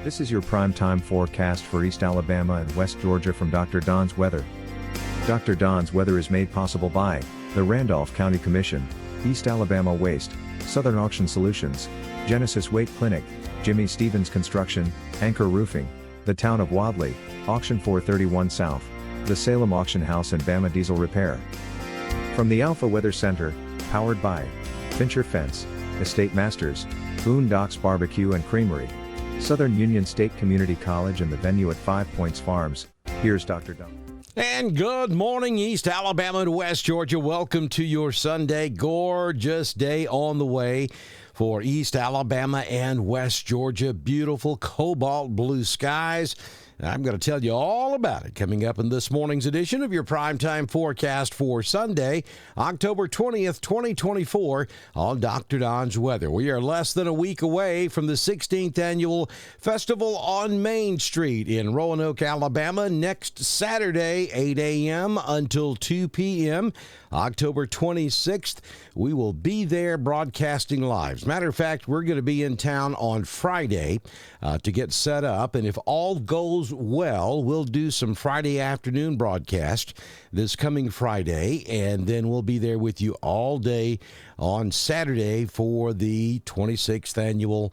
This is your prime-time forecast for East Alabama and West Georgia from Dr. Don's Weather. Dr. Don's Weather is made possible by the Randolph County Commission, East Alabama Waste, Southern Auction Solutions, Genesis Weight Clinic, Jimmy Stevens Construction, Anchor Roofing, the Town of Wadley, Auction 431 South, the Salem Auction House and Bama Diesel Repair. From the Alpha Weather Center, powered by Fincher Fence, Estate Masters, Boondocks Barbecue and Creamery, Southern Union State Community College and the venue at 5 Points Farms, here's Dr. Don. And good morning, East Alabama and West Georgia. Welcome to your Sunday. Gorgeous day on the way for East Alabama and West Georgia. Beautiful cobalt blue skies. I'm going to tell you all about it coming up in this morning's edition of your primetime forecast for Sunday, October 20th, 2024, on Dr. Don's Weather. We are less than a week away from the 16th Annual Festival on Main Street in Roanoke, Alabama, next Saturday, 8 a.m. until 2 p.m., October 26th. We will be there broadcasting live. As a matter of fact, we're going to be in town on Friday to get set up, and if all goes well, we'll do some Friday afternoon broadcast this coming Friday, and then we'll be there with you all day on Saturday for the 26th Annual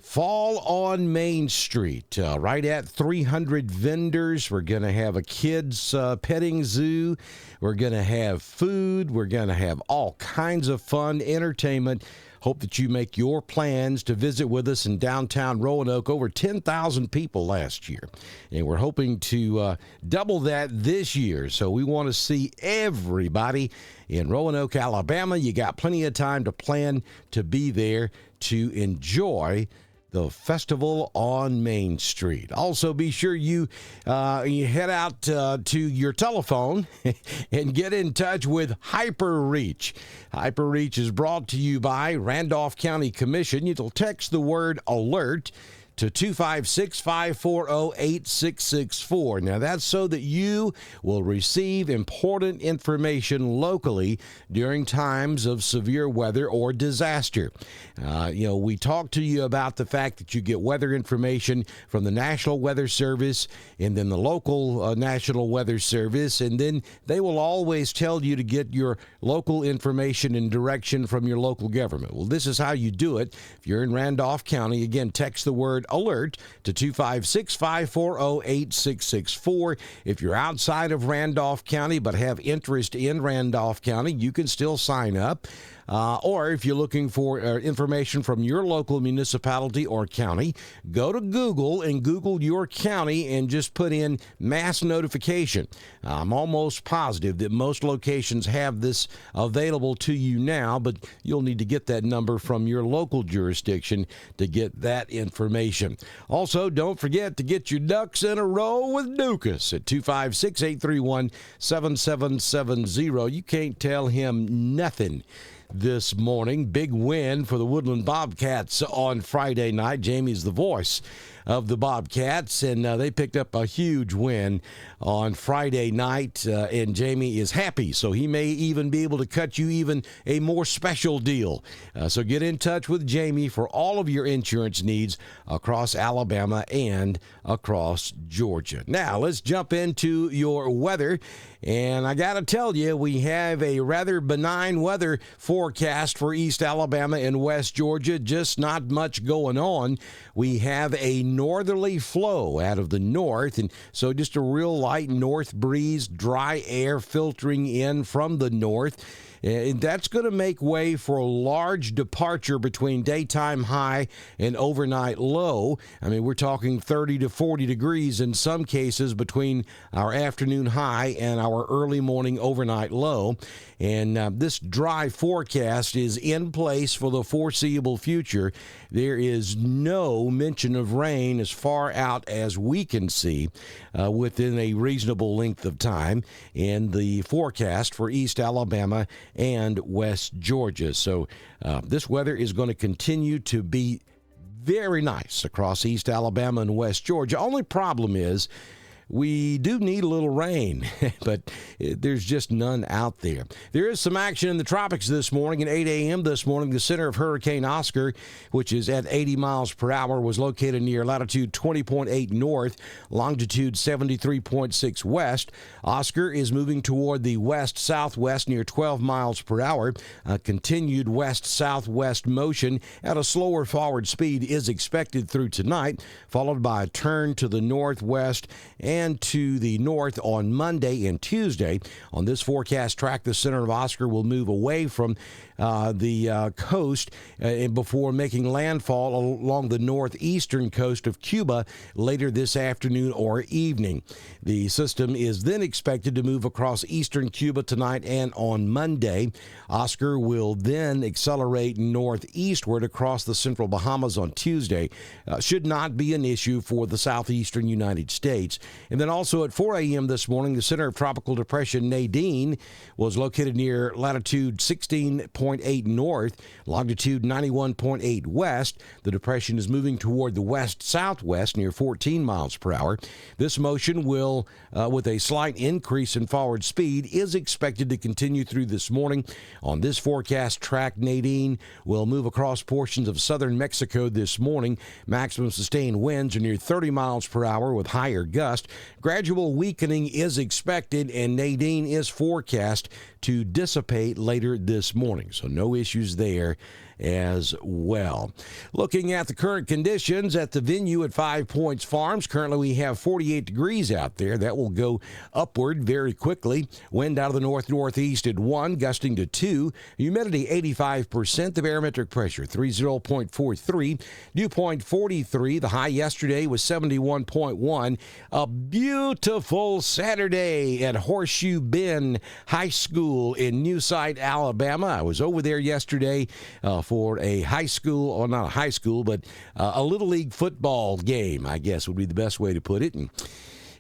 Fall on Main Street, right at 300 vendors. We're going to have a kids petting zoo. We're going to have food. We're going to have all kinds of fun entertainment. Hope that you make your plans to visit with us in downtown Roanoke. Over 10,000 people last year, and we're hoping to double that this year. So we want to see everybody in Roanoke, Alabama. You got plenty of time to plan to be there to enjoy the festival on Main Street. Also, be sure you head out to your telephone and get in touch with HyperReach. HyperReach is brought to you by Randolph County Commission. You'll text the word ALERT to 256-540-8664. Now, that's so that you will receive important information locally during times of severe weather or disaster. We talked to you about the fact that you get weather information from the National Weather Service and then the local National Weather Service, and then they will always tell you to get your local information and direction from your local government. Well, this is how you do it. If you're in Randolph County, again, text the word ALERT to 256-540-8664. If you're outside of Randolph County but have interest in Randolph County, you can still sign up. Or if you're looking for information from your local municipality or county, go to Google and Google your county and just put in mass notification. I'm almost positive that most locations have this available to you now, but you'll need to get that number from your local jurisdiction to get that information. Also, don't forget to get your ducks in a row with Dukas at 256-831-7770. You can't tell him nothing this morning. Big win for the Woodland Bobcats on Friday night. Jamie's the voice of the Bobcats, and they picked up a huge win on Friday night, and Jamie is happy, so he may even be able to cut you even a more special deal. So get in touch with Jamie for all of your insurance needs across Alabama and across Georgia. Now, let's jump into your weather, and I got to tell you, we have a rather benign weather forecast for East Alabama and West Georgia, just not much going on. We have a northerly flow out of the north, and so just a real light north breeze, dry air filtering in from the north. And that's going to make way for a large departure between daytime high and overnight low. I mean, we're talking 30 to 40 degrees in some cases between our afternoon high and our early morning overnight low. And this dry forecast is in place for the foreseeable future. There is no mention of rain as far out as we can see within a reasonable length of time in the forecast for East Alabama and West Georgia. So this weather is going to continue to be very nice across East Alabama and West Georgia. Only problem is we do need a little rain, but there's just none out there. There is some action in the tropics this morning. At 8 a.m. this morning, the center of Hurricane Oscar, which is at 80 miles per hour, was located near latitude 20.8 north, longitude 73.6 west. Oscar is moving toward the west-southwest near 12 miles per hour. A continued west-southwest motion at a slower forward speed is expected through tonight, followed by a turn to the northwest and to the north on Monday and Tuesday. On this forecast track, the center of Oscar will move away from the coast before making landfall along the northeastern coast of Cuba later this afternoon or evening. The system is then expected to move across eastern Cuba tonight and on Monday. Oscar will then accelerate northeastward across the central Bahamas on Tuesday. Should not be an issue for the southeastern United States. And then also at 4 a.m. this morning, the center of Tropical Depression Nadine was located near latitude 16.8 north, longitude 91.8 west. The depression is moving toward the west-southwest near 14 miles per hour. This motion will, with a slight increase in forward speed, is expected to continue through this morning. On this forecast track, Nadine will move across portions of southern Mexico this morning. Maximum sustained winds are near 30 miles per hour with higher gusts. Gradual weakening is expected, and Nadine is forecast to dissipate later this morning. So no issues there as well. Looking at the current conditions at the venue at 5 Points Farms, currently we have 48 degrees out there. That will go upward very quickly. Wind out of the north-northeast at 1, gusting to 2. Humidity 85%. The barometric pressure 30.43. Dew point 43. The high yesterday was 71.1. A beautiful Saturday at Horseshoe Bend High School in New Site, Alabama. I was over there yesterday for a high school, or not a high school, but a Little League football game, I guess would be the best way to put it. And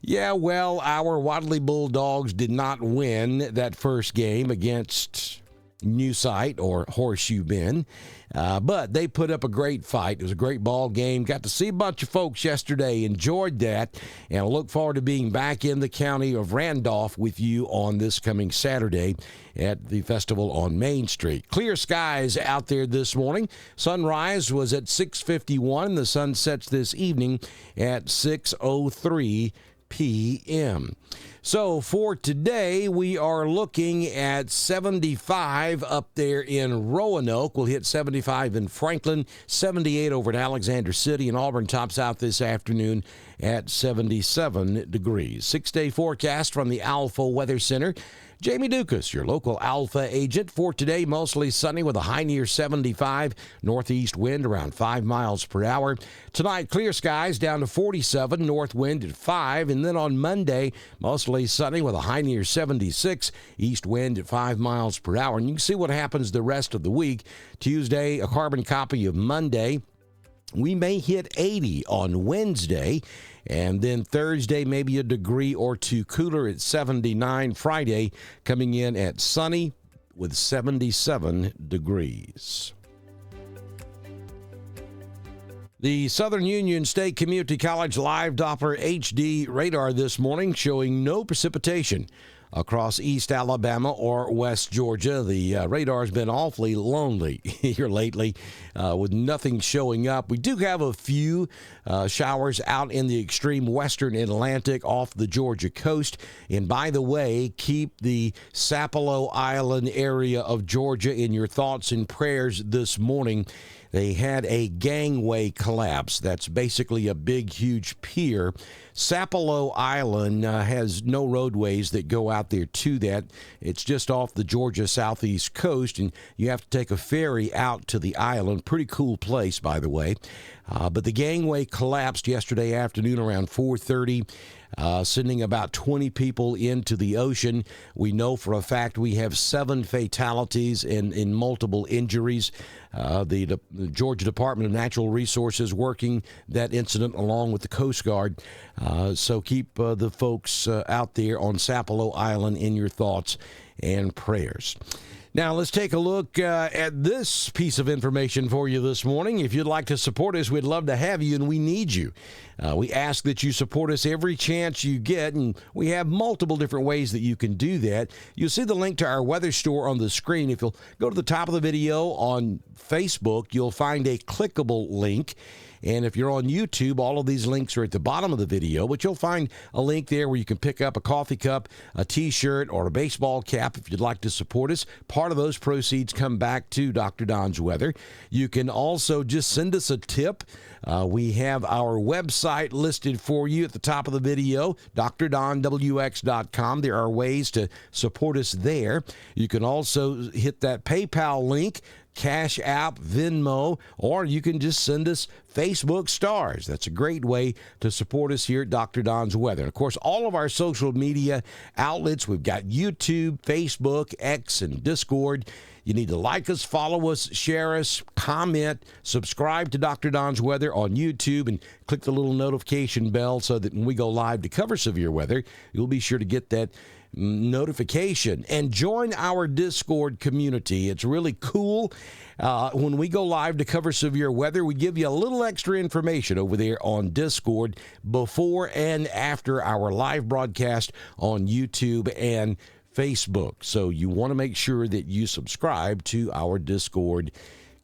yeah, well, our Wadley Bulldogs did not win that first game against New Site or Horseshoe Bend, but they put up a great fight. It was a great ball game. Got to see a bunch of folks yesterday. Enjoyed that, and I look forward to being back in the county of Randolph with you on this coming Saturday at the festival on Main Street. Clear skies out there this morning. Sunrise was at 6:51. The sun sets this evening at 6:03 p.m. So for today, we are looking at 75 up there in Roanoke. We'll hit 75 in Franklin, 78 over at Alexander City, and Auburn tops out this afternoon at 77 degrees. 6-day forecast from the Alpha Weather Center. Jamie Dukas, your local Alpha agent. For today, mostly sunny with a high near 75. Northeast wind around 5 miles per hour. Tonight, clear skies down to 47. North wind at 5. And then on Monday, mostly sunny with a high near 76. East wind at 5 miles per hour. And you can see what happens the rest of the week. Tuesday, a carbon copy of Monday. We may hit 80 on Wednesday, and then Thursday maybe a degree or two cooler at 79. Friday coming in at sunny with 77 degrees. The Southern Union State Community College Live Doppler HD radar this morning showing no precipitation across East Alabama or West Georgia. The radar's been awfully lonely here lately with nothing showing up. We do have a few showers out in the extreme western Atlantic off the Georgia coast. And by the way, keep the Sapelo Island area of Georgia in your thoughts and prayers this morning. They had a gangway collapse. That's basically a big, huge pier. Sapelo Island has no roadways that go out there to that. It's just off the Georgia southeast coast, and you have to take a ferry out to the island. Pretty cool place, by the way. But the gangway collapsed yesterday afternoon around 4:30. Sending about 20 people into the ocean. We know for a fact we have 7 fatalities and multiple injuries. The Georgia Department of Natural Resources working that incident along with the Coast Guard. So keep the folks out there on Sapelo Island in your thoughts and prayers. Now, let's take a look at this piece of information for you this morning. If you'd like to support us, we'd love to have you, and we need you. We ask that you support us every chance you get, and we have multiple different ways that you can do that. You'll see the link to our weather store on the screen. If you'll go to the top of the video on Facebook, you'll find a clickable link. And if you're on YouTube, all of these links are at the bottom of the video, but you'll find a link there where you can pick up a coffee cup, a T-shirt, or a baseball cap if you'd like to support us. Part of those proceeds come back to Dr. Don's Weather. You can also just send us a tip. We have our website listed for you at the top of the video, drdonwx.com. There are ways to support us there. You can also hit that PayPal link, Cash App, Venmo, or you can just send us Facebook stars. That's a great way to support us here at Dr. Don's Weather. And of course, all of our social media outlets, we've got YouTube, Facebook, X, and Discord. You need to like us, follow us, share us, comment, subscribe to Dr. Don's Weather on YouTube, and click the little notification bell so that when we go live to cover severe weather, you'll be sure to get that notification. And join our Discord community. It's really cool. When we go live to cover severe weather, we give you a little extra information over there on Discord before and after our live broadcast on YouTube and Facebook. So you want to make sure that you subscribe to our Discord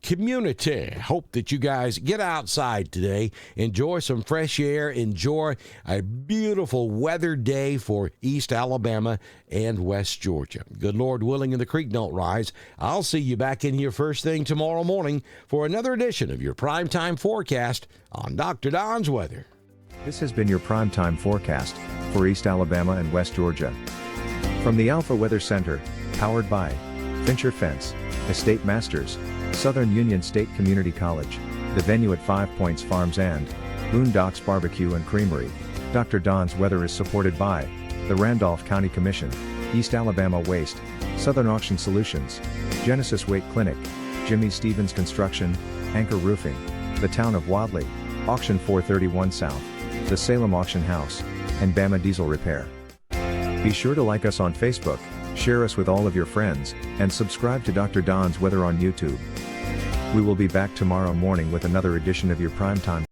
community. Hope that you guys get outside today, enjoy some fresh air, enjoy a beautiful weather day for East Alabama and West Georgia. Good Lord willing and the creek don't rise. I'll see you back in here first thing tomorrow morning for another edition of your Primetime Forecast on Dr. Don's Weather. This has been your primetime forecast for East Alabama and West Georgia. From the Alpha Weather Center, powered by Fincher Fence, Estate Masters, Southern Union State Community College, the venue at 5 Points Farms and Boondocks Barbecue and Creamery. Dr. Don's Weather is supported by the Randolph County Commission, East Alabama Waste, Southern Auction Solutions, Genesis Weight Clinic, Jimmy Stevens Construction, Anchor Roofing, the Town of Wadley, Auction 431 South, the Salem Auction House, and Bama Diesel Repair. Be sure to like us on Facebook, share us with all of your friends, and subscribe to Dr. Don's Weather on YouTube. We will be back tomorrow morning with another edition of your Primetime